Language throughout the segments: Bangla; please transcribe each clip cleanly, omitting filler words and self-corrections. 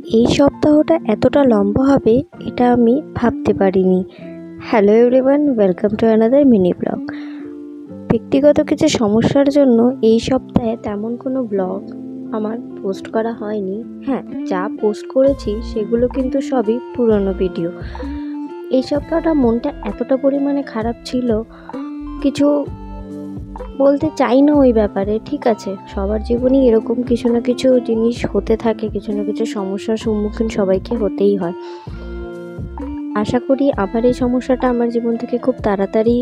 এই সপ্তাহটা এতটা লম্বা হবে এটা আমি ভাবতে পারিনি। Hello everyone, welcome to another mini blog. ব্যক্তিগত কিছু সমস্যার জন্য এই সপ্তাহে তেমন কোনো ব্লগ আমার পোস্ট করা হয়নি। হ্যাঁ, যা পোস্ট করেছি সেগুলো কিন্তু সবই পুরনো ভিডিও। এই সপ্তাহটা মনটা এতটা পরিমাণে খারাপ ছিল, কিছু বলতে চাই না ওই ব্যাপারে। ঠিক আছে, সবার জীবনেই এরকম কিছু না কিছু জিনিস হতে থাকে, কিছু না কিছু সমস্যার সম্মুখীন সবাইকে হতেই হয়। আশা করি আমার এই সমস্যাটা আমার জীবন থেকে খুব তাড়াতাড়ি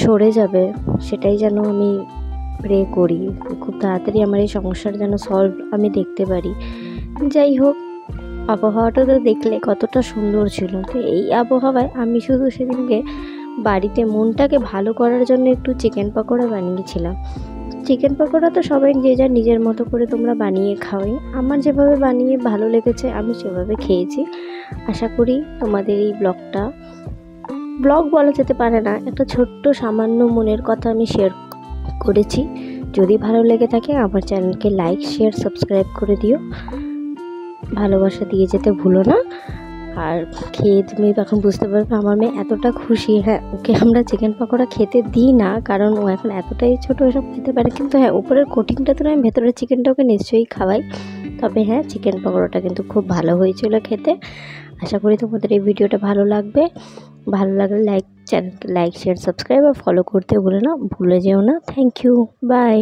সরে যাবে, সেটাই যেন আমি প্রে করি। খুব তাড়াতাড়ি আমার এই সমস্যার যেন সলভ আমি দেখতে পারি। যাই হোক, আবহাওয়াটা তো দেখলে কতটা সুন্দর ছিল। তো এই আবহাওয়ায় আমি শুধু সেদিনকে বাড়িতে মনটাকে ভালো করার জন্য একটু চিকেন পকোড়া বানিয়েছিলাম। চিকেন পকোড়া তো সবাই যে যার নিজের মতো করে তোমরা বানিয়ে খাওয়াই, আমার যেভাবে বানিয়ে ভালো লেগেছে আমি সেভাবে খেয়েছি। আশা করি তোমাদের এই ব্লগ বলা যেতে পারে না, একটা ছোট্ট সামান্য মনের কথা আমি শেয়ার করেছি। যদি ভালো লেগে থাকে আমার চ্যানেলকে লাইক, শেয়ার, সাবস্ক্রাইব করে দিও। ভালোবাসা দিয়ে যেতে ভুলো না। আর খেয়ে তুমি তখন বুঝতে পারবে আমার মেয়ে এতটা খুশি। হ্যাঁ, ওকে আমরা চিকেন পকোড়া খেতে দিই না, কারণ ও এখন এতটাই ছোটো, এসব খেতে পারে। কিন্তু হ্যাঁ, উপরের কোটিংটা তো আমি ভেতরের চিকেনটা ওকে নিশ্চয়ই খাওয়াই। তবে হ্যাঁ, চিকেন পকোড়াটা কিন্তু খুব ভালো হয়েছিল খেতে। আশা করি তোমাদের এই ভিডিওটা ভালো লাগবে। ভালো লাগলে চ্যানেলকে লাইক, শেয়ার, সাবস্ক্রাইব আর ফলো করতে ভুলে যেও না। Thank you, by.